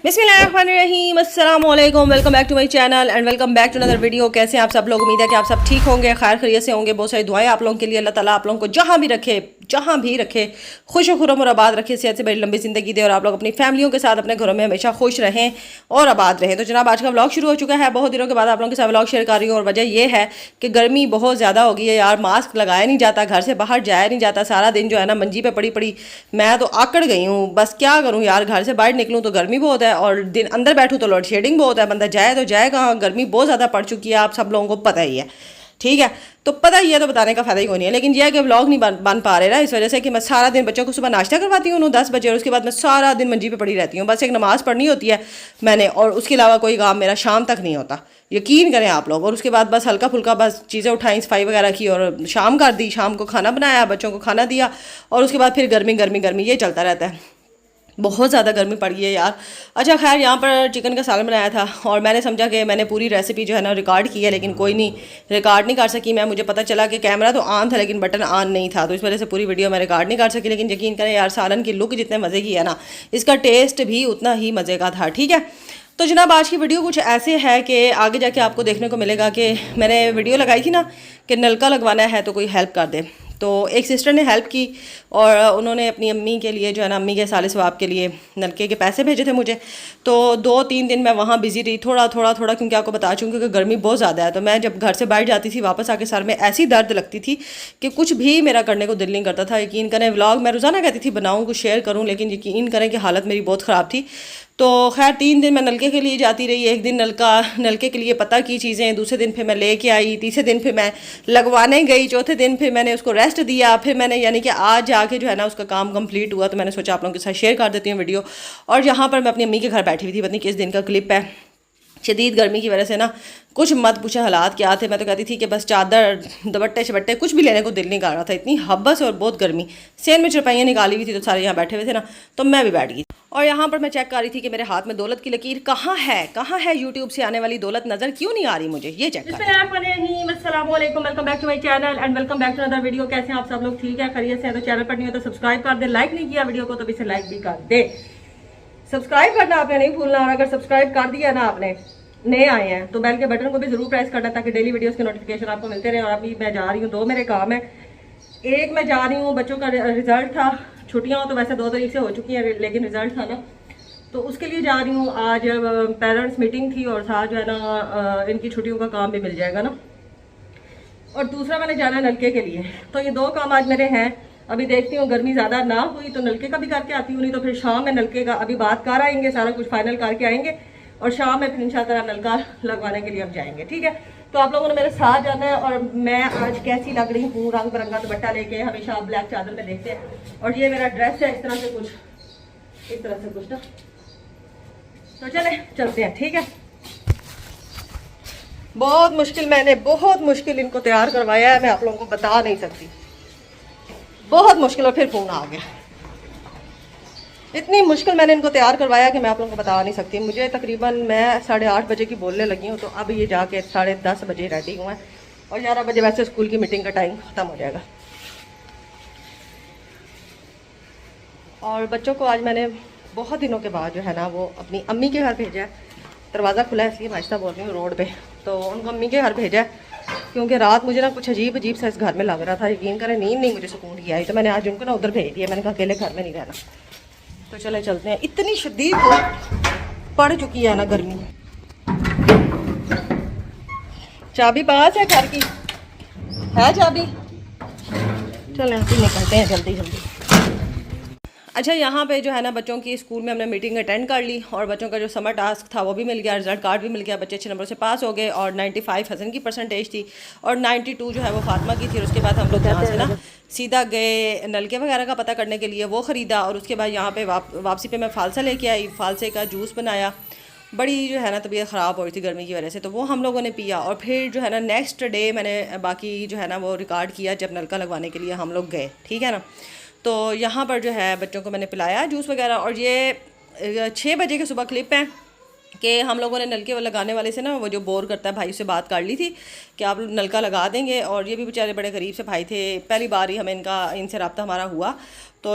बिस्मिल्लाहिर्रहमानिर्रहीम, अस्सलाम वालेकुम, welcome back to my channel and welcome back to another video. कैसे हैं आप सब लोग? उम्मीद है कि आप सब ठीक होंगे, खैर खैरियत से होंगे। बहुत सारी दुआएं आप लोगों के लिए। अल्लाह ताला आप लोगों को जहाँ भी रखे खुश खुरम और आबाद रखे, सेहत से बड़ी लंबी ज़िंदगी दे और आप लोग अपनी फैमिलियों के साथ अपने घरों में हमेशा खुश रहें और आबाद रहें। तो जनाब, आज का व्लॉग शुरू हो चुका है। बहुत दिनों के बाद आप लोगों के साथ व्लॉग शेयर कर रही हूँ और वजह यह है कि गर्मी बहुत ज़्यादा हो गई है यार। मास्क लगाया नहीं जाता, घर से बाहर जाया नहीं जाता, सारा दिन जो है ना मंजी पे पड़ी पड़ी मैं तो आकड़ गई हूँ। बस क्या करूँ यार, घर से बाहर निकलूँ तो गर्मी बहुत है और दिन अंदर बैठूँ तो लोड शेडिंग बहुत है। बंदा जाए तो जाए कहाँ, गर्मी बहुत ज़्यादा पड़ चुकी है, आप सब लोगों को पता ही है। ठीक है, तो पता ही है तो बताने का फ़ायदा ही कोई नहीं है। लेकिन यह है कि व्लॉग नहीं बन पा रहे ना, इस वजह से कि मैं सारा दिन बच्चों को सुबह नाश्ता करवाती हूँ 10 बजे और उसके बाद मैं सारा दिन मंजी पे पड़ी रहती हूँ। बस एक नमाज़ पढ़नी होती है मैंने और उसके अलावा कोई काम मेरा शाम तक नहीं होता, यकीन करें आप लोग। और उसके बाद बस हल्का फुल्का बस चीज़ें उठाई, सफाई वगैरह की और शाम कर दी। शाम को खाना बनाया, बच्चों को खाना दिया और उसके बाद फिर गर्मी गर्मी गर्मी ये चलता रहता है। बहुत ज़्यादा गर्मी पड़ गई है यार। अच्छा खैर, यहाँ पर चिकन का सालन बनाया था और मैंने समझा कि मैंने पूरी रेसिपी जो है ना रिकॉर्ड की है, लेकिन कोई नहीं, रिकॉर्ड नहीं कर सकी मैं। मुझे पता चला कि कैमरा तो ऑन था लेकिन बटन ऑन नहीं था, तो इस वजह से पूरी वीडियो मैं रिकॉर्ड नहीं कर सकी। लेकिन यकीन करें यार, सालन की लुक जितने मज़े की है ना, इसका टेस्ट भी उतना ही मज़े का था। ठीक है, तो जनाब आज की वीडियो कुछ ऐसे है कि आगे जाके आपको देखने को मिलेगा कि मैंने वीडियो लगाई थी ना कि नलका लगवाना है तो कोई हेल्प कर दे। तो एक सिस्टर ने हेल्प की और उन्होंने अपनी अम्मी के लिए जो है ना, अम्मी के साले सवाब के लिए नलके के पैसे भेजे थे मुझे। तो 2-3 दिन मैं वहाँ बिज़ी रही, थोड़ा क्योंकि आपको बता चूँ क्योंकि गर्मी बहुत ज़्यादा है। तो मैं जब घर से बाहर जाती थी वापस आके सर में ऐसी दर्द लगती थी कि कुछ भी मेरा करने को दिल नहीं करता था। यकीन करें, व्लॉग मैं रोज़ाना कहती थी बनाऊँ, कुछ शेयर करूँ, लेकिन यकीन करें कि हालत मेरी बहुत ख़राब थी। तो खैर 3 दिन मैं नलके के लिए जाती रही। एक दिन नलके के लिए पता की चीज़ें, दूसरे दिन फिर मैं लेके आई, तीसरे दिन फिर मैं लगवाने गई, चौथे दिन फिर मैंने उसको रेस्ट दिया। फिर मैंने यानी कि आज जाके जो है ना उसका काम कंप्लीट हुआ, तो मैंने सोचा आप लोगों के साथ शेयर कर देती हूँ वीडियो। और यहाँ पर मैं अपनी अम्मी के घर बैठी हुई थी, पता नहीं किस दिन का क्लिप है। शदीद गर्मी की वजह से ना कुछ मत पूछे हालात क्या थे। मैं तो कहती थी कि बस चादर दुपट्टे शपट्टे कुछ भी लेने को दिल नहीं कर रहा था, इतनी हब्बस और बहुत गर्मी। सेन में चरपाइयाँ निकाली हुई थी तो सारे यहाँ बैठे हुए थे ना, तो मैं भी बैठ गई। और यहाँ पर मैं चेक कर रही थी कि मेरे हाथ में दौलत की लकीर कहाँ है यूट्यूब से आने वाली दौलत नज़र क्यों नहीं आ रही मुझे, ये चेक कर। अस्सलाम वालेकुम, welcome back to my channel and welcome back to another video. कैसे हैं आप सब लोग? ठीक है, खैरियत से हैं? तो चैनल पर नहीं हो तो सब्सक्राइब कर दे, लाइक नहीं किया वीडियो को तो इसे लाइक भी कर दे। सब्सक्राइब करना आपने नहीं भूलना, और अगर सब्सक्राइब कर दिया ना आपने, नए आए हैं तो बेल के बटन को भी जरूर प्रेस करना ताकि डेली वीडियोस के नोटिफिकेशन आपको मिलते रहे। और अभी मैं जा रही हूँ, 2 मेरे काम है। एक मैं जा रही हूँ, बच्चों का रिजल्ट था, छुट्टियाँ हो तो वैसे 2 तारीख से हो चुकी हैं लेकिन रिजल्ट था ना, तो उसके लिए जा रही हूँ। आज पेरेंट्स मीटिंग थी और साथ जो है ना इनकी छुट्टियों का काम भी मिल जाएगा ना। और दूसरा मैंने जाना है नलके के लिए, तो ये 2 काम आज मेरे हैं। अभी देखती हूँ गर्मी ज़्यादा ना हुई तो नलके का भी करके आती हूँ, नहीं तो फिर शाम में नलके का अभी बात कर आएंगे, सारा कुछ फाइनल करके आएंगे और शाम में फिर इंशाअल्लाह नलका लगवाने के लिए अब जाएंगे। ठीक है, तो आप लोगों ने मेरे साथ जाना है। और मैं आज कैसी लग रही हूँ, रंग बिरंगा दुपट्टा लेके, हमेशा आप ब्लैक चादर में देखते हैं और ये मेरा ड्रेस है इस तरह से कुछ ना। तो चलते हैं। ठीक है, बहुत मुश्किल इनको तैयार करवाया है, मैं आप लोगों को बता नहीं सकती, बहुत मुश्किल। और फिर फोन आ गया, इतनी मुश्किल मैंने इनको तैयार करवाया कि मैं आप लोगों को बता नहीं सकती। मुझे तकरीबन मैं 8:30 बजे की बोलने लगी हूँ, तो अब ये जाके 10:30 बजे रेडी हुआ है और 11 बजे वैसे स्कूल की मीटिंग का टाइम ख़त्म हो जाएगा। और बच्चों को आज मैंने बहुत दिनों के बाद जो है ना वो अपनी अम्मी के घर भेजा है। दरवाज़ा खुला है इसलिए आहिस्ता बोल रही हूँ रोड पे, तो उनको अम्मी के घर भेजा है क्योंकि रात मुझे ना कुछ अजीब सा इस घर में लग रहा था। यकीन करें, नींद नहीं मुझे सुकून की आई, तो मैंने आज उनको ना उधर भेज दिया। मैंने कहा अकेले घर में नहीं रहना, तो चलते हैं। इतनी शदीद पड़ चुकी है ना गर्मी। चाबी पास है घर की, है चाबी? चलें अभी निकलते हैं जल्दी। अच्छा, यहाँ पे जो है ना बच्चों की स्कूल में हमने मीटिंग अटेंड कर ली और बच्चों का जो समर टास्क था वो भी मिल गया, रिजल्ट कार्ड भी मिल गया, बच्चे अच्छे नंबर से पास हो गए। और 95 हसन की परसेंटेज थी और 92 जो है वो फातिमा की थी। और उसके बाद हम लोग यहाँ से ना सीधा गए नलके वगैरह का पता करने के लिए, वो ख़रीदा। और उसके बाद यहाँ पे वापसी पे मैं फालसा लेके आई, फालसे का जूस बनाया। बड़ी जो है ना तबीयत ख़राब हो रही थी गर्मी की वजह से, तो वो हम लोगों ने पिया। और फिर जो है ना नेक्स्ट डे मैंने बाकी जो है ना वो रिकॉर्ड किया जब नलका लगवाने के लिए हम लोग गए। ठीक है ना, तो यहाँ पर जो है बच्चों को मैंने पिलाया जूस वगैरह। और ये 6 बजे के सुबह क्लिप है कि हम लोगों ने नलके लगाने वाले से ना, वो जो बोर करता है भाई, से बात कर ली थी कि आप नलका लगा देंगे। और ये भी बेचारे बड़े गरीब से भाई थे, पहली बार ही हमें इनसे रब्ता हमारा हुआ। तो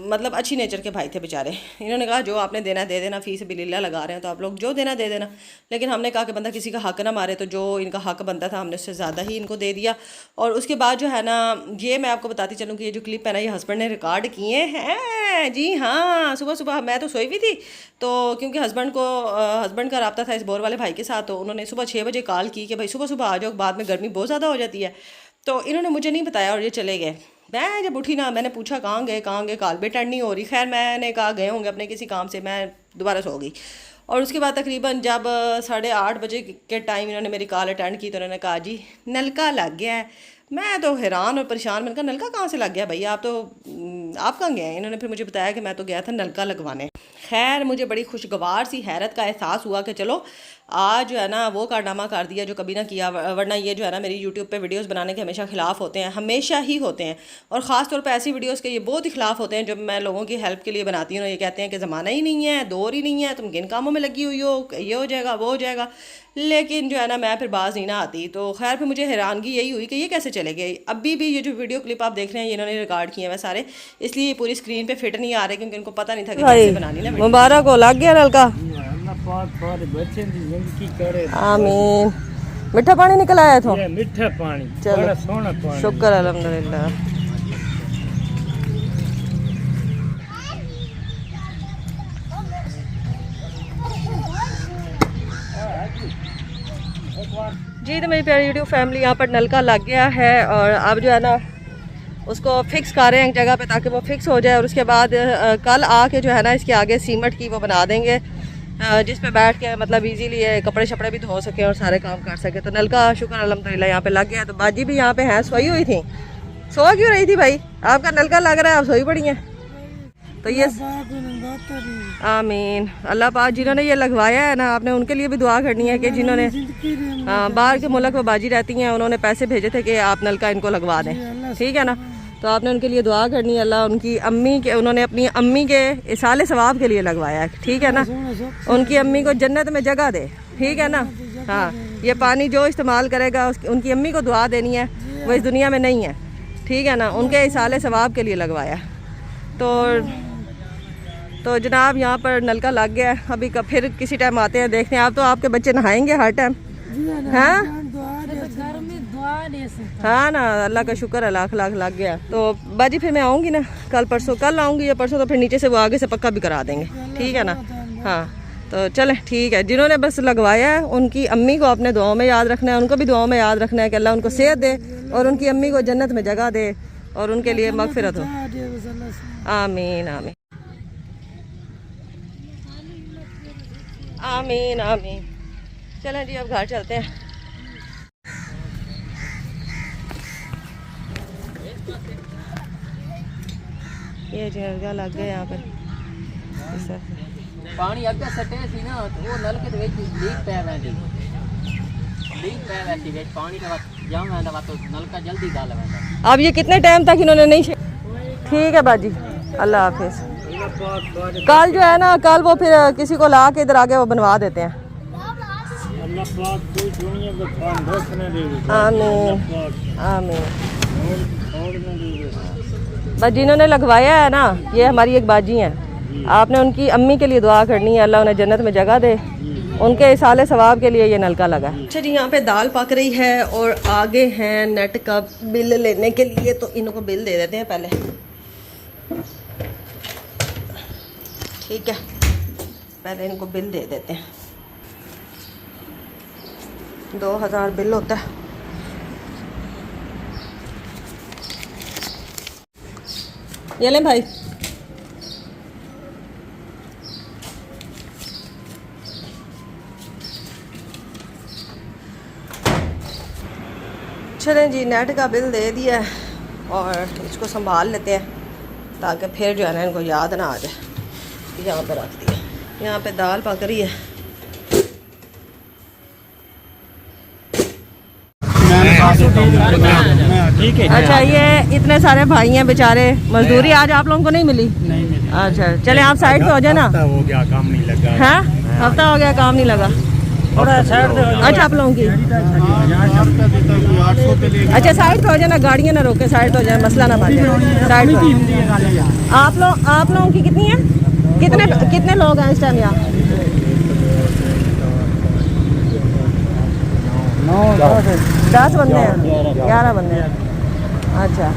मतलब अच्छी नेचर के भाई थे बेचारे। इन्होंने कहा जो आपने देना दे देना, फ़ीस बिल्ला लगा रहे हैं तो आप लोग जो देना दे देना। लेकिन हमने कहा कि बंदा किसी का हक ना मारे, तो जो इनका हक बनता था हमने उससे ज़्यादा ही इनको दे दिया। और उसके बाद जो है ना, ये मैं आपको बताती चलूँ कि ये जो क्लिप है ना, ये हस्बैंड ने रिकॉर्ड किए हैं जी। हाँ, सुबह सुबह मैं तो सोई हुई थी, तो क्योंकि हस्बैंड का रब्ता था इस बोर वाले भाई के साथ, तो उन्होंने सुबह 6 बजे कॉल की कि भाई सुबह सुबह आ जाओ, बाद में गर्मी बहुत ज़्यादा हो जाती है। तो इन्होंने मुझे नहीं बताया और ये चले गए। मैं जब उठी ना, मैंने पूछा कहाँ गए कॉल भी अटेंड नहीं हो रही। खैर मैंने कहा गए होंगे अपने किसी काम से, मैं दोबारा सो गई। और उसके बाद तकरीबन जब 8:30 बजे के टाइम इन्होंने मेरी कॉल अटेंड की, तो उन्होंने कहा जी नलका लग गया है। मैं तो हैरान और परेशान, मैंने कहा नलका कहाँ से लग गया भैया, आप कहाँ गए हैं? इन्होंने फिर मुझे बताया कि मैं तो गया था नलका लगवाने। खैर मुझे बड़ी खुशगवार सी हैरत का एहसास हुआ कि चलो आज जो है ना वो कारनामा कर दिया जो कभी ना किया, वरना ये जो है ना मेरी यूट्यूब पे वीडियोस बनाने के हमेशा ख़िलाफ़ होते हैं, हमेशा ही होते हैं। और ख़ास तौर पे ऐसी वीडियोस के ये बहुत ही ख़िलाफ़ होते हैं जब मैं लोगों की हेल्प के लिए बनाती हूँ। ये कहते हैं कि ज़माना ही नहीं है, दौर ही नहीं है, तुम किन कामों में लगी हुई हो, ये हो जाएगा वो हो जाएगा। लेकिन जो है ना मैं फिर बाज नहीं ना आती। तो खैर फिर मुझे हैरानगी यही हुई कि ये कैसे चले गए। अभी भी ये जो वीडियो क्लिप आप देख रहे हैं ये इन्होंने रिकॉर्ड किए हैं सारे, इसलिए पूरी स्क्रीन पे फिट नहीं आ रहे क्योंकि इनको पता नहीं था कि कैसे बनानी ना। मुबारक हो, लग गया नलका। आमीन। मीठा पानी निकल आया था, मीठा पानी, चलो सोना पानी, शुक्र अल्हम्दुलिल्लाह। जी तो मेरी प्यारी यूट्यूब फैमिली, यहाँ पर नलका लग गया है और अब जो है ना उसको फिक्स कर रहे हैं एक जगह पे ताकि वो फिक्स हो जाए। और उसके बाद कल आके जो है ना इसके आगे सीमेंट की वो बना देंगे जिस पे बैठ के मतलब इजीली ये कपड़े शपड़े भी धो सके और सारे काम कर सके। तो नलका शुक्र अल्हम्दुलिल्लाह यहाँ पे लग गया। तो बाजी भी यहाँ पे हैं, सोई हुई थी। सो क्यों रही थी भाई? आपका नलका लग रहा है, आप सोई पड़ी हैं। तो ये आमीन, अल्लाह पाक जिन्होंने ये लगवाया है ना, आपने उनके लिए भी दुआ करनी है कि जिन्होंने बाहर के मुल्क में बाजी रहती हैं, उन्होंने पैसे भेजे थे कि आप नलका इनको लगवा दें, ठीक है ना। तो आपने उनके लिए दुआ करनी है, अल्लाह उनकी अम्मी के, उन्होंने अपनी अम्मी के इसाले सवाब के लिए लगवाया है, ठीक है ना। उनकी अम्मी को जन्नत में जगह दे, ठीक है ना। हाँ, ये पानी जो इस्तेमाल करेगा उनकी अम्मी को दुआ देनी है, वो इस दुनिया में नहीं है, ठीक है ना। उनके इसाले सवाब के लिए लगवाया। तो जनाब यहाँ पर नलका लग गया है। अभी फिर किसी टाइम आते हैं, देखते हैं। आप तो आपके बच्चे नहाएंगे हर टाइम, हाँ हाँ ना, अल्लाह का शुक्र है, लाख लाख लग गया। तो बाजी फिर मैं आऊँगी ना कल परसों, कल आऊँगी या परसों, तो फिर नीचे से वो आगे से पक्का भी करा देंगे, ठीक है ना। हाँ तो चलें, ठीक है। जिन्होंने बस लगवाया है उनकी अम्मी को अपने दुआओं में याद रखना है, उनको भी दुआओं में याद रखना है कि अल्लाह उनको सेहत दे और उनकी अम्मी को जन्नत में जगह दे और उनके लिए मगफिरत हो। आमीन आमीन आमीन आमीन। चलें जी अब घर चलते हैं। ये जगह लग गया यहाँ पर पानी अगे सटे सी ना, तो वो नलके दे विच लीक पै वैंदी, विच पानी का जाम वैंदा वा, तो नलका जल्दी गल वैंदा। अब ये कितने टाइम तक इन्होंने नहीं, ठीक है बाजी, अल्लाह हाफिज। कल जो है ना, कल वो फिर किसी को ला के इधर आगे वो बनवा देते हैं। आमीन आमीन। बस जिन्होंने लगवाया है ना, ये हमारी एक बाजी हैं, आपने उनकी अम्मी के लिए दुआ करनी है, अल्लाह उन्हें जन्नत में जगह दे, उनके इसाले सवाब के लिए ये नलका लगा। अच्छा जी, यहाँ पे दाल पक रही है और आगे हैं नेट का बिल लेने के लिए, तो इनको बिल दे देते हैं पहले, ठीक है। पहले इनको बिल दे देते हैं, 2000 बिल होता है। ये लें भाई। चलें जी, नेट का बिल दे दिया और इसको संभाल लेते हैं ताकि फिर जो है ना इनको याद ना आ जाए। यहाँ पे रख दिया, यहाँ पे दाल पक रही है। ठीक है। अच्छा, ये इतने सारे भाई हैं बेचारे, मजदूरी आज आप लोगों को नहीं मिली? नहीं। अच्छा चले, आप साइड पे हो जाए ना। हफ्ता हो गया काम नहीं लगा। हाँ, हफ्ता हो गया काम नहीं लगा। अच्छा आप लोगों की अच्छा साइड पे हो जाए ना, गाड़ियाँ ना रोके, साइड पे हो जाए, मसला ना बन जाए, साइड पे। आप लोगों की कितनी है, कितने लोग हैं इस टाइम यहाँ? 10 बंदे हैं, 11 बंदे हैं। अच्छा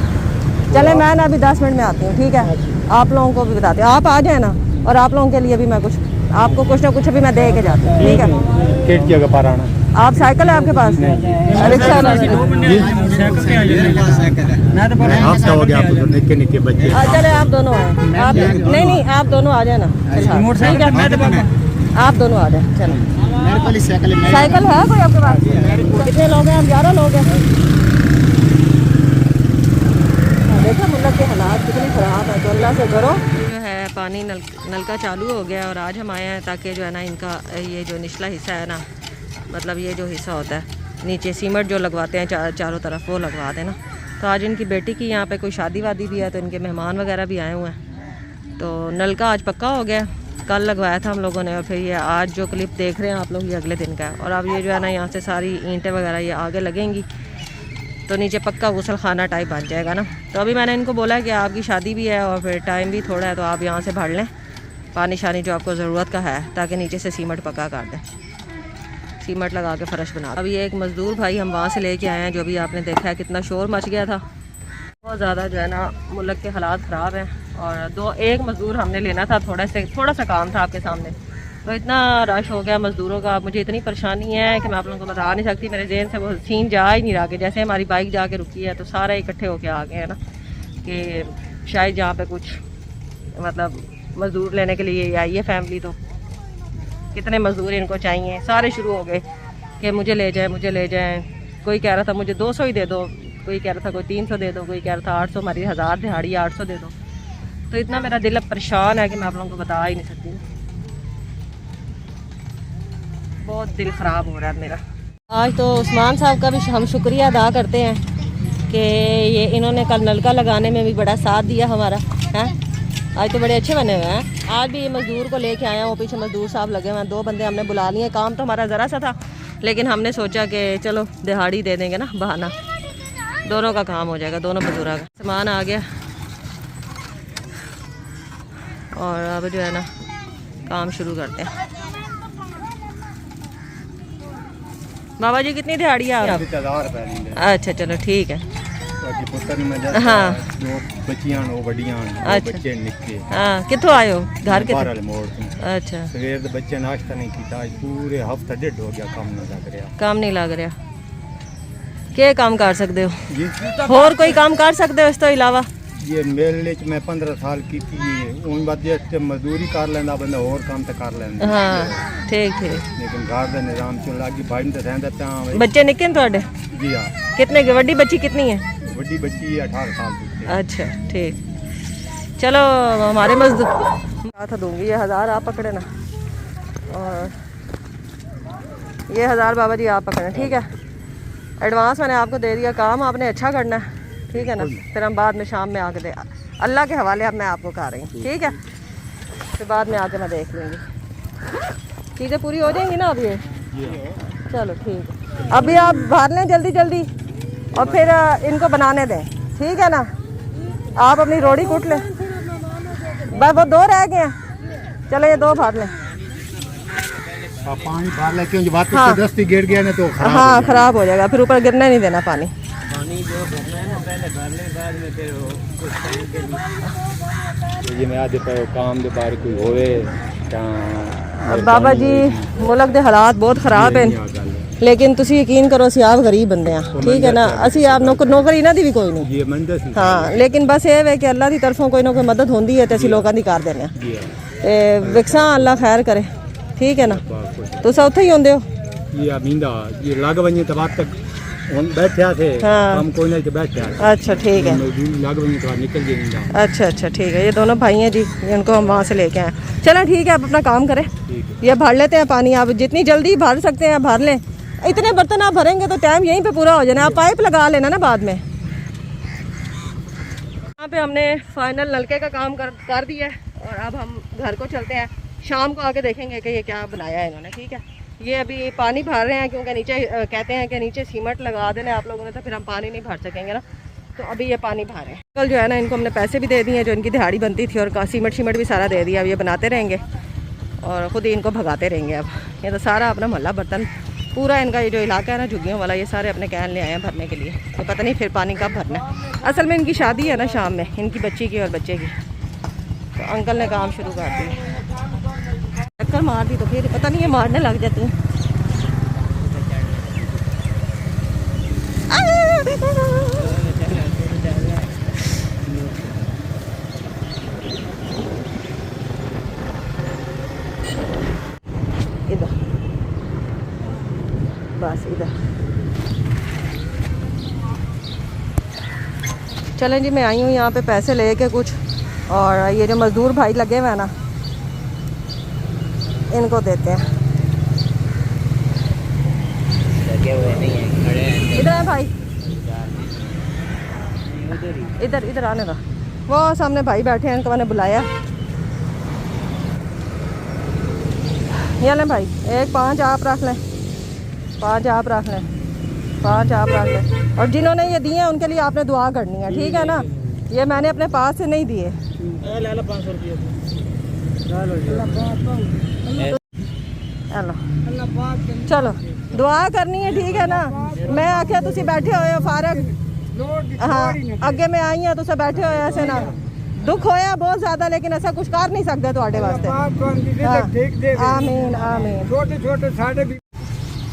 चले, मैं ना अभी 10 मिनट में आती हूँ, ठीक है? आप लोगों को भी बताती हूँ, आप आ जाए ना, और आप लोगों के लिए भी मैं कुछ आपको कुछ ना कुछ भी मैं दे के जाती हूँ, ठीक है? किस जगह पर आना? आप साइकिल है आपके पास? रिक्शा हफ्ता हो गया आपको, निक्के निक्के बच्चे। चले आप दोनों आए, आप नहीं आप दोनों आ जाए ना, ठीक है? आप दोनों आ जाए, चलो। साइकिल है कोई आपके पास? कितने लोग हैं? हम 11 लोग हैं। देखो मुल्क के हालात कितने ख़राब है, तो अल्लाह से करो। जो है पानी नलका चालू हो गया, और आज हम आए हैं ताकि जो है ना इनका ये जो निचला हिस्सा है ना, मतलब ये जो हिस्सा होता है नीचे सीमेंट जो लगवाते हैं चारों तरफ, वो लगवा देना। तो आज इनकी बेटी की यहाँ पे कोई शादी वादी भी है, तो इनके मेहमान वगैरह भी आए हुए हैं। तो नलका आज पक्का हो गया, कल लगवाया था हम लोगों ने, और फिर ये आज जो क्लिप देख रहे हैं आप लोग, ये अगले दिन का है। और अब ये जो है ना यहाँ से सारी ईंटें वगैरह ये आगे लगेंगी, तो नीचे पक्का गुसल खाना टाइप बन जाएगा ना। तो अभी मैंने इनको बोला कि आपकी शादी भी है और फिर टाइम भी थोड़ा है, तो आप यहाँ से भर लें पानी शानी जो आपको ज़रूरत का है, ताकि नीचे से सीमेंट पक्का कर दें, सीमेंट लगा के फ़र्श बना। अभी एक मज़दूर भाई हम वहाँ से लेके आए हैं, जो भी आपने देखा है कितना शोर मच गया था, बहुत ज़्यादा जो है ना मुल्क के हालात ख़राब हैं। और एक मज़दूर हमने लेना था, थोड़ा सा काम था आपके सामने, तो इतना रश हो गया मज़दूरों का, मुझे इतनी परेशानी है कि मैं आप लोगों को बता नहीं सकती। मेरे जेहन से वो सीन जा ही नहीं रहा कि जैसे हमारी बाइक जाके रुकी है तो सारे इकट्ठे होके आ गए हैं ना, कि शायद जहाँ पे कुछ मतलब मज़दूर लेने के लिए आई है फैमिली, तो कितने मज़दूर इनको चाहिए, सारे शुरू हो गए कि मुझे ले जाएँ। कोई कह रहा था मुझे 200 ही दे दो, कोई कह रहा था कोई 300 दे दो, कोई कह रहा था 800, हमारी 1000 दिहाड़ी 800 दे दो। तो इतना मेरा दिल अब परेशान है कि मैं आप लोगों को बता ही नहीं सकती, बहुत दिल ख़राब हो रहा है मेरा। आज तो उस्मान साहब का भी हम शुक्रिया अदा करते हैं कि ये इन्होंने कल नलका लगाने में भी बड़ा साथ दिया हमारा, है? आज तो बड़े अच्छे बने हुए हैं। आज भी ये मज़दूर को लेके आया हूँ, पीछे मज़दूर साहब लगे हुए हैं, 2 बंदे हमने बुला लिए। काम तो हमारा ज़रा सा था, लेकिन हमने सोचा कि चलो दिहाड़ी दे देंगे ना, बहाना, दोनों का काम हो जाएगा, दोनों मज़दूरों का। सामान आ गया और अब जो है ना काम शुरू करते हैं। बाबा जी कितनी दिहाड़ी है आप? 1000 रुपए। अच्छा चलो ठीक है। हाँ बच्चियां वो बड़ियां अच्छा। बच्चे निक्के। हाँ कितों आए हो? घर के? बाहर मोड़ तो अच्छा। सवेर दे बच्चे नाश्ता नहीं किया, आज पूरे हफ्ता डेढ़ हो गया, काम नहीं लग रहा। क्या काम कर सकते हो जी? और कोई काम कर सकते हो इस तो इलावा? ये मेले च मैं 15 साल की थी, उन बाद जे मजदूरी कर लेंदा बंदा, और काम तो कर लेंदा। हाँ ठीक लेकिन घर का निजाम चल लगी, भाई तो रहंदा पिया। बच्चे निक्के ने तुहाडे? जी हाँ। कितने की बड़ी बच्ची कितनी है? बड़ी बच्ची 18 साल की। अच्छा ठीक, चलो हमारे मजदूर था दूंगी, ये 1000 आप पकड़े ना, और ये 1000 बाबा जी आप पकड़े, ठीक है? एडवांस मैंने आपको दे दिया, काम आपने अच्छा करना है, ठीक है ना? फिर हम बाद में शाम में आके दे, अल्लाह के हवाले अब मैं आपको कह रही हूँ, ठीक है? फिर बाद में आके मैं देख लूँगी, चीज़ें पूरी हो जाएंगी ना अब ये? चलो ठीक है, अभी आप भर लें जल्दी जल्दी और फिर इनको बनाने दें, ठीक है ना? आप अपनी रोटी कूट लें, बस वो 2 रह गए हैं, चलो ये 2 भर लें। पानी भर ले, क्योंकि बात हाँ। दस्ती गिर गया ना तो हाँ ख़राब हो जाएगा, फिर ऊपर गिरने नहीं देना पानी। जो भरना है ना पहले भर ले, बाद में फिर कुछ टाइम के लिए ये मैं आदे पे काम दे बारे कोई होवे अब बाबा जी मुल्क के हालात बहुत ख़राब हैं, लेकिन तुसी यकीन करो असी आप गरीब बंदे हैं, ठीक है ना? असी आप नौकरी इन्हां दी भी कोई नहीं, ये मंदर सी। हाँ लेकिन बस ये है कि अल्लाह की तरफों कोई ना कोई मदद होंदी है, तो असी लोगों की कर देने ते विकसा अल्लाह खैर करे, ठीक है ना? तुसा उत्थे ही होंदे हो? ये अबिंदा ये लाग वने तो बात तक हम बैठे थे, हाँ। हम कोई नहीं तो बैठे। अच्छा ठीक है, लाग वने तो निकल गए। अच्छा ठीक है, ये दोनों भाई हैं जी, इनको हम वहाँ से लेके आए। चलो ठीक है, आप अपना काम करें, ये भर लेते हैं पानी, आप जितनी जल्दी भर सकते हैं भर लें। इतने बर्तन आप भरेंगे तो टाइम यहीं पे पूरा हो जाना, आप पाइप लगा लेना ना बाद में। यहाँ पे हमने फाइनल नलके का काम कर दिया है, और अब हम घर को चलते हैं, शाम को आके देखेंगे कि ये क्या बनाया है इन्होंने, ठीक है? ये अभी पानी भर रहे हैं क्योंकि नीचे कहते हैं कि नीचे सीमेंट लगा देना आप लोगों ने, तो फिर हम पानी नहीं भर सकेंगे ना, तो अभी ये पानी भर रहे हैं। कल जो है ना इनको हमने पैसे भी दे दिए जो इनकी दिहाड़ी बनती थी, और सीमेंट भी सारा दे दिया। अब ये बनाते रहेंगे और ख़ुद ही इनको भगाते रहेंगे। अब ये तो सारा अपना मोहल्ला बर्तन पूरा इनका ये जो इलाका है ना झुग्गियों वाला, ये सारे अपने कैन ले आए हैं भरने के लिए। तो पता नहीं फिर पानी कब भरना है। असल में इनकी शादी है ना शाम में, इनकी बच्ची की और बच्चे की, तो अंकल ने काम शुरू कर दिया। चक्कर मार दी तो फिर पता नहीं ये मारने लग जाती हैं। इधर बस इधर चलें जी। मैं आई हूँ यहाँ पे पैसे लेके कुछ, और ये जो मज़दूर भाई लगे हुए हैं ना इनको देते हैं। लगे हुए नहीं हैं, खड़े हैं इधर है भाई, इधर इधर आने का। वो सामने भाई बैठे हैं, इनको मैंने बुलाया। ये लें भाई, एक 5 आप रख लें, 5 आप रख लें, 5 आप रख लें। और जिन्होंने ये दिए हैं उनके लिए आपने दुआ करनी है, ठीक है ना। ये मैंने अपने पास से नहीं दिए। 500 रुपये चलो दुआ करनी है, ठीक है ना। मैं आख्या तुसी बैठे हुए हो फारग, हाँ अगे मैं आई हूँ तुसे बैठे हुए ऐसे ना। दुख होया बहुत ज़्यादा, लेकिन ऐसा कुछ कर नहीं सकते थोड़े वास्ते। आमीन आमीन। छोटे साढ़े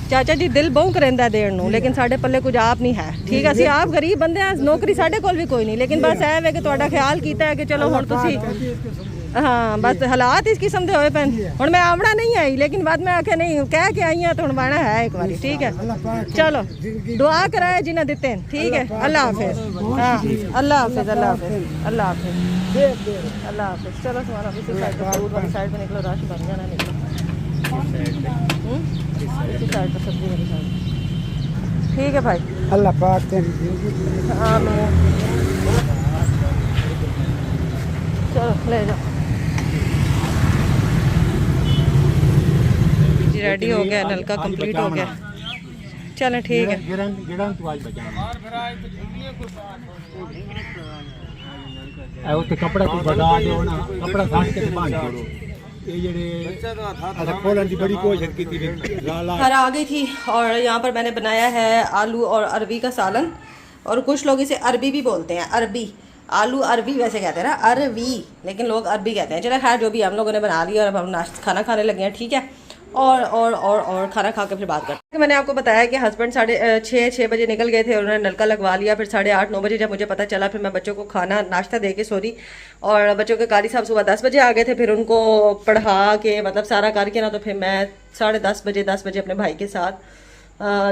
चाचा जी दिल बहुत करेंदा देण नूं, लेकिन साढ़े पल्ले कुछ आप नहीं है, ठीक है। ਅਸੀਂ आप गरीब बंदे हैं, नौकरी साढ़े कोल भी कोई नहीं, लेकिन बस ऐ वे कि ਤੁਹਾਡਾ ख्याल कीता है कि चलो हुण तुसी हाँ बस हालात इस किस्म के होए पैन। हुण मैं आवड़ा नहीं आई, लेकिन बाद में आके नहीं कह के आई हाँ, तो हुण बाना है एक बारी, ठीक है। चलो दुआ कराए जिन्हें दिते, ठीक है। अल्लाह हाफिज। हाँ अल्लाह हाफिज, अल्लाह हाफिज, अल्लाह हाफिज, अल्लाह हाफिज। चलो तुम्हारा इसी साइड पर दूर वाली साइड पर निकलो, रश बन जाना निकलो। इसी साइड पर सब्जी वाली साइड, ठीक है भाई। अल्लाह पाक आमीन। चलो ले जाओ जी, रेडी हो गया, नलका कंप्लीट हो गया। चलो ठीक है। कपड़ा तू बगा दो ना, कपड़ा साट के बांध छोड़ो। ये जेड़े खोलन की बड़ी कोशिश की थी, घर आ गई थी और यहाँ पर मैंने बनाया है आलू और अरबी का सालन, और कुछ लोग इसे अरबी भी बोलते हैं। अरबी आलू अरबी वैसे कहते हैं ना, अरबी, लेकिन लोग अरबी कहते हैं। चलो खैर जो भी, हम लोगों ने बना लिया और अब हम खाना खाने लगे हैं, ठीक है। और खाना खा के फिर बात करते हैं। मैंने आपको बताया कि हस्बैंड 6:30 बजे निकल गए थे और उन्होंने नलका लगवा लिया। फिर 8:30-9 बजे जब मुझे पता चला, फिर मैं बच्चों को खाना नाश्ता दे के सॉरी, और बच्चों के कारी साहब सुबह 10 बजे आ गए थे। फिर उनको पढ़ा के मतलब सारा करके ना, तो फिर मैं 10:30 बजे अपने भाई के साथ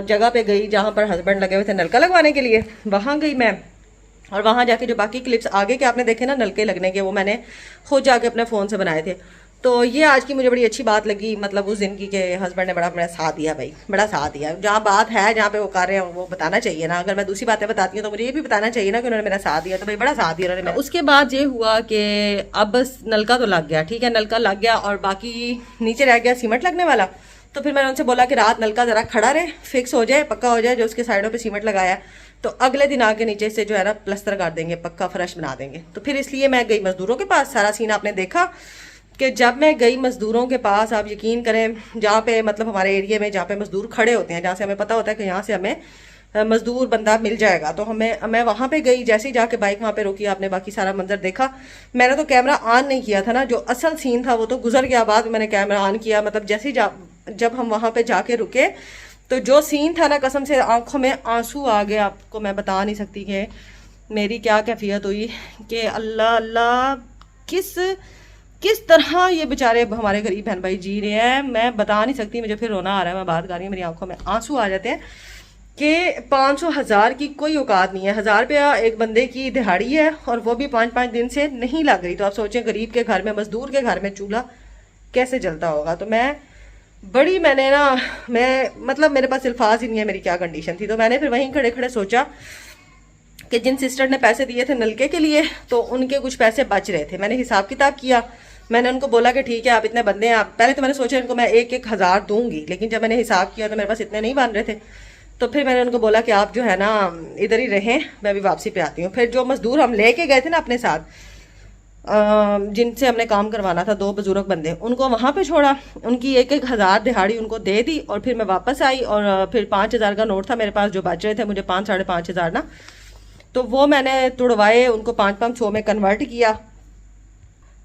जगह पे गई जहाँ पर हस्बैंड लगे हुए थे नलका लगवाने के लिए। वहाँ गई मैं, और वहाँ जाके जो बाकी क्लिप्स आगे के आपने देखे ना नलके लगने के, वो मैंने खुद जाके अपने फ़ोन से बनाए थे। तो ये आज की मुझे बड़ी अच्छी बात लगी, मतलब उस दिन की, के हस्बैंड ने बड़ा मेरा साथ दिया भाई, बड़ा साथ दिया। जहाँ बात है, जहाँ पे वो कर रहे हैं वो बताना चाहिए ना। अगर मैं दूसरी बातें बताती हूँ तो मुझे ये भी बताना चाहिए ना कि उन्होंने मेरा साथ दिया। तो भाई बड़ा साथ दिया उन्होंने। उसके बाद ये हुआ कि अब नलका तो लग गया, ठीक है, नलका लग गया, और बाकी नीचे रह गया सीमेंट लगने वाला। तो फिर मैंने उनसे बोला कि रात नलका ज़रा खड़ा रहे, फिक्स हो जाए, पक्का हो जाए, जो उसके साइडों पे सीमेंट लगाया, तो अगले दिन आके नीचे से जो है ना प्लस्तर कर देंगे, पक्का फर्श बना देंगे। तो फिर इसलिए मैं गई मज़दूरों के पास। सारा सीन आपने देखा कि जब मैं गई मज़दूरों के पास, आप यकीन करें, जहाँ पे मतलब हमारे एरिया में जहाँ पे मज़दूर खड़े होते हैं, जहाँ से हमें पता होता है कि यहाँ से हमें मज़दूर बंदा मिल जाएगा, तो मैं वहाँ पे गई। जैसे ही जाके बाइक वहाँ पे रोकी, आपने बाकी सारा मंजर देखा। मैंने तो कैमरा ऑन नहीं किया था ना, जो असल सीन था वो तो गुजर गया, बाद मैंने कैमरा ऑन किया। मतलब जैसे ही जब हम वहाँ पे जाके रुके, तो जो सीन था ना, कसम से आंखों में आंसू आ गए। आपको मैं बता नहीं सकती कि मेरी क्या कैफियत हुई कि अल्लाह अल्लाह, किस तरह ये बेचारे हमारे गरीब बहन भाई जी रहे हैं, मैं बता नहीं सकती। मुझे फिर रोना आ रहा है, मैं बात कर रही हूँ, मेरी आंखों में आंसू आ जाते हैं कि 500-1000 की कोई औकात नहीं है। 1000 रुपया एक बंदे की दिहाड़ी है, और वो भी 5-5 दिन से नहीं लग रही। तो आप सोचें गरीब के घर में, मजदूर के घर में चूल्हा कैसे जलता होगा। तो मैं मतलब मेरे पास अल्फाज ही नहीं है मेरी क्या कंडीशन थी। तो मैंने फिर वहीं खड़े खड़े सोचा कि जिन सिस्टर ने पैसे दिए थे नलके के लिए, तो उनके कुछ पैसे बच रहे थे। मैंने हिसाब किताब किया, मैंने उनको बोला कि ठीक है आप इतने बंदे हैं, आप पहले तो मैंने सोचा इनको मैं 1,000 दूंगी, लेकिन जब मैंने हिसाब किया तो मेरे पास इतने नहीं बन रहे थे। तो फिर मैंने उनको बोला कि आप जो है ना इधर ही रहें, मैं भी वापसी पे आती हूँ। फिर जो मजदूर हम लेके गए थे ना अपने साथ, जिनसे हमने काम करवाना था, 2 बुजुर्ग बंदे, उनको वहाँ पे छोड़ा, उनकी 1,000 दिहाड़ी उनको दे दी और फिर मैं वापस आई। और फिर 5,000 का नोट था मेरे पास जो बच रहे थे मुझे, 5 साढ़े 5,000 ना, तो वो मैंने तुड़वाए, उनको 5-500 में कन्वर्ट किया,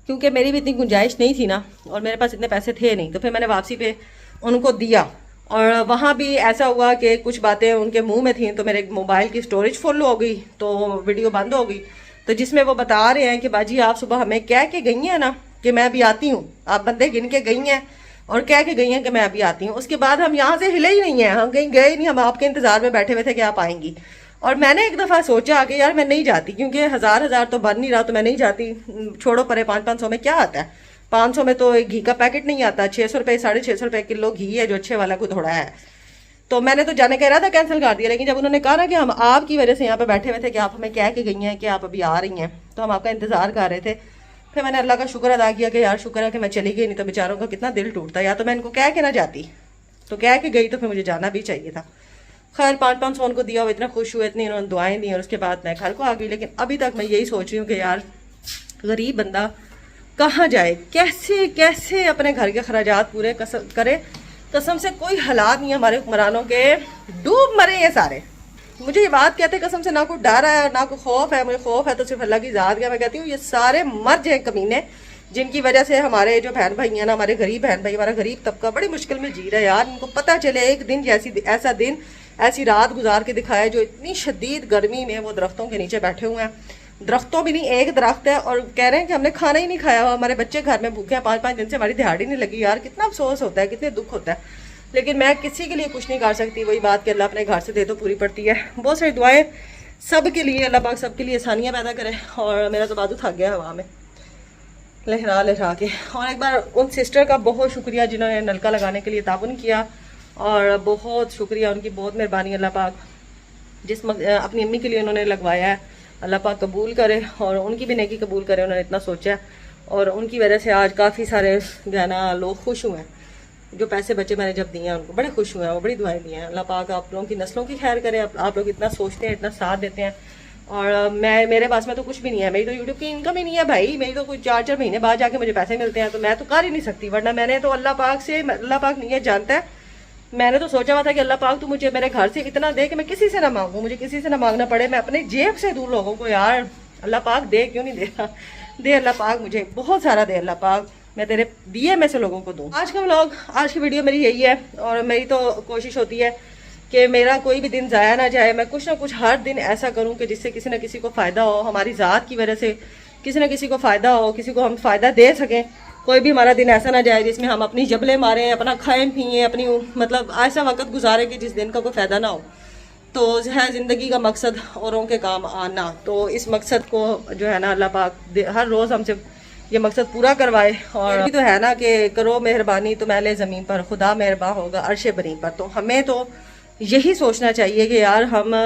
क्योंकि मेरी भी इतनी गुंजाइश नहीं थी ना और मेरे पास इतने पैसे थे नहीं। तो फिर मैंने वापसी पे उनको दिया। और वहाँ भी ऐसा हुआ कि कुछ बातें उनके मुंह में थी, तो मेरे मोबाइल की स्टोरेज फुल हो गई, तो वीडियो बंद हो गई। तो जिसमें वो बता रहे हैं कि बाजी आप सुबह हमें कह के गई हैं ना कि मैं अभी आती हूँ, आप बंदे गिन के गई हैं और कह के गई हैं कि मैं अभी आती हूँ। उसके बाद हम यहाँ से हिले ही नहीं हैं, हम कहीं गए नहीं, हम आपके इंतजार में बैठे हुए थे कि आप आएंगी। और मैंने एक दफ़ा सोचा कि यार मैं नहीं जाती, क्योंकि 1,000 तो बन नहीं रहा, तो मैं नहीं जाती। छोड़ो परे, 500 में क्या आता है, 500 में तो एक घी का पैकेट नहीं आता। 600 रुपये 650 रुपये किलो घी है जो अच्छे वाला को थोड़ा है। तो मैंने तो जाने का इरादा कैंसिल कर दिया, लेकिन जब उन्होंने कहा ना कि हम आपकी वजह से यहाँ पे बैठे हुए थे कि आप हमें कह के गई हैं कि आप अभी आ रही हैं, तो हम आपका इंतजार कर रहे थे। फिर मैंने अल्लाह का शुक्र अदा किया कि यार शुक्र है कि मैं चली गई, नहीं तो बेचारों का कितना दिल टूटता। या तो मैं इनको कह के ना जाती, तो कह के गई तो फिर मुझे जाना भी चाहिए था। खैर 500 उनको दिया, वो इतना खुश हुए, इतनी उन्होंने दुआएं दी और उसके बाद मैं घर को आ गई। लेकिन अभी तक मैं यही सोच रही हूँ कि यार गरीब बंदा कहाँ जाए, कैसे कैसे अपने घर के अखराजात पूरे करे। कसम से कोई हालात नहीं है हमारे हुक्मरानों के, डूब मरे ये सारे। मुझे ये बात कहते कसम से ना कोई डर है ना कोई खौफ है। मुझे खौफ है तो सिर्फ अल्लाह की ज़ात का। मैं कहती हूँ ये सारे मर जाए कमीने, जिनकी वजह से हमारे जो बहन भाई हैं ना, हमारे गरीब बहन भाई, हमारा गरीब तबका बड़ी मुश्किल में जी रहा है यार। इनको पता चले एक दिन ऐसा दिन ऐसी रात गुजार के दिखाए जो इतनी शदीद गर्मी में वो दरख्तों के नीचे बैठे हुए हैं। दरख्तों भी नहीं, एक दरख्त है और कह रहे हैं कि हमने खाना ही नहीं खाया हुआ, हमारे बच्चे घर में भूखे हैं, 5-5 दिन से हमारी दिहाड़ी नहीं लगी। यार कितना अफसोस होता है, कितने दुख होता है। लेकिन मैं किसी के लिए कुछ नहीं कर सकती। वही बात कि अल्लाह अपने घर से दे तो पूरी पड़ती है। बहुत सारी दुआएं सब के लिए, अल्लाह पाक सब के लिए आसानियाँ पैदा करे। और मेरा तो बाजू थक गया हवा में लहरा लहरा के। और एक बार उन सिस्टर का बहुत शुक्रिया जिन्होंने नलका लगाने के लिए ताउन किया, और बहुत शुक्रिया उनकी, बहुत मेहरबानी। अल्लाह पाक जिस अपनी अम्मी के लिए उन्होंने लगवाया है, अल्लाह पाक कबूल करे और उनकी भी नेकी कबूल करे। उन्होंने इतना सोचा और उनकी वजह से आज काफ़ी सारे गाना लोग खुश हुए हैं। जो पैसे बचे मैंने जब दिए हैं उनको बड़े खुश हुए हैं, वो बड़ी दुआएं दी हैं। अल्लाह पाक आप लोगों की नस्लों की खैर करे। आप लोग इतना सोचते हैं, इतना साथ देते हैं। और मेरे पास में तो कुछ भी नहीं है, मेरी तो यूट्यूब की इनकम ही नहीं है भाई। मेरी तो कोई 4-4 महीने बाद जाके मुझे पैसे मिलते हैं, तो मैं तो कर ही नहीं सकती। वरना मैंने तो अल्लाह पाक नहीं है जानता है, मैंने तो सोचा हुआ था कि अल्लाह पाक तू मुझे मेरे घर से इतना दे कि मैं किसी से ना मांगूं, मुझे किसी से ना मांगना पड़े, मैं अपने जेब से दूं लोगों को। यार अल्लाह पाक दे, क्यों नहीं दे रहा, दे अल्लाह पाक, मुझे बहुत सारा दे अल्लाह पाक, मैं तेरे दिए में से लोगों को दूं। आज का व्लॉग, आज की वीडियो मेरी यही है। और मेरी तो कोशिश होती है कि मेरा कोई भी दिन ज़ाया ना जाए। मैं कुछ ना कुछ हर दिन ऐसा करूं कि जिससे किसी न किसी को फ़ायदा हो, हमारी ज़ात की वजह से किसी न किसी को फ़ायदा हो, किसी को हम फ़ायदा दे सकें। कोई भी हमारा दिन ऐसा ना जाए जिसमें हम अपनी जबले मारें, अपना खाएं पिए, अपनी मतलब ऐसा वक्त गुजारें कि जिस दिन का कोई फ़ायदा ना हो। तो है ज़िंदगी का मकसद औरों के काम आना। तो इस मकसद को जो है ना अल्लाह पाक हर रोज़ हमसे ये मकसद पूरा करवाए। और तो है ना कि करो मेहरबानी तो मैले ज़मीन पर, खुदा मेहरबान होगा अर्शे बरी पर। तो हमें तो यही सोचना चाहिए कि यार हम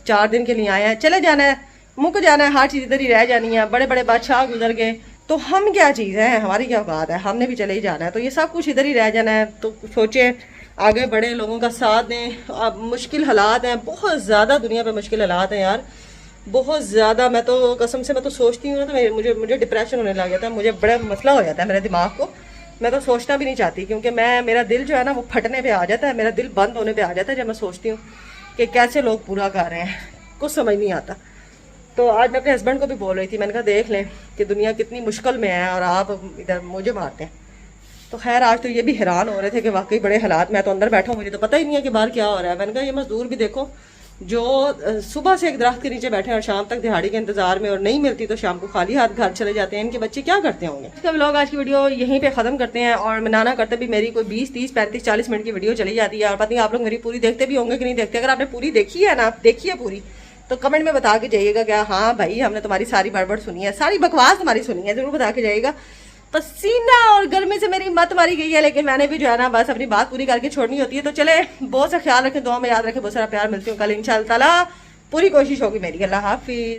4 दिन के लिए आए हैं, चले जाना है, मुक जाना है, हर चीज़ इधर ही रह जानी है। बड़े बड़े बादशाह गुजर गए तो हम क्या चीज़ है, हमारी क्या बात है, हमने भी चले ही जाना है। तो ये सब कुछ इधर ही रह जाना है। तो सोचें, आगे बढ़े, लोगों का साथ दें। अब मुश्किल हालात हैं, बहुत ज़्यादा दुनिया पे मुश्किल हालात हैं यार, बहुत ज़्यादा। मैं तो कसम से मैं तो सोचती हूँ ना तो मुझे डिप्रेशन होने लग जाता है, मुझे बड़ा मसला हो जाता है मेरे दिमाग को। मैं तो सोचना भी नहीं चाहती, क्योंकि मेरा दिल जो है ना वो फटने पे आ जाता है, मेरा दिल बंद होने पे आ जाता है जब मैं सोचती हूँ कि कैसे लोग पूरा कर रहे हैं, कुछ समझ नहीं आता। तो आज मैं अपने हस्बैंड को भी बोल रही थी, मैंने कहा देख लें कि दुनिया कितनी मुश्किल में है और आप इधर मुझे मारते हैं। तो खैर आज तो ये भी हैरान हो रहे थे कि वाकई बड़े हालात। मैं तो अंदर बैठा हूँ, मुझे तो पता ही नहीं है कि बाहर क्या हो रहा है। मैंने कहा ये मजदूर भी देखो जो सुबह से एक दरख्त के नीचे बैठे हैं और शाम तक दिहाड़ी के इंतजार में, और नहीं मिलती तो शाम को खाली हाथ घर चले जाते हैं। इनके बच्चे क्या करते होंगे। इसका व्लॉग आज की वीडियो यहीं पे ख़त्म करते हैं। और मनाना करते भी मेरी कोई 20, 30, 35, 40 मिनट की वीडियो चली जाती है। और पता नहीं आप लोग मेरी पूरी देखते भी होंगे कि नहीं देखते। अगर आपने पूरी देखी है ना, देखिए पूरी, तो कमेंट में बता के जाइएगा क्या हाँ भाई हमने तुम्हारी सारी बड़बड़ सुनी है, सारी बकवास तुम्हारी सुनी है, जरूर बता के जाइएगा। पसीना और गर्मी से मेरी मत मारी गई है, लेकिन मैंने भी जो है ना बस अपनी बात पूरी करके छोड़नी होती है। तो चले, बहुत सा ख्याल रखें, दुआ में याद रखें, बहुत सारा प्यार। मिलती हूँ कल इंशाअल्लाह ताला। पूरी कोशिश होगी मेरी। अल्लाह हाफिज।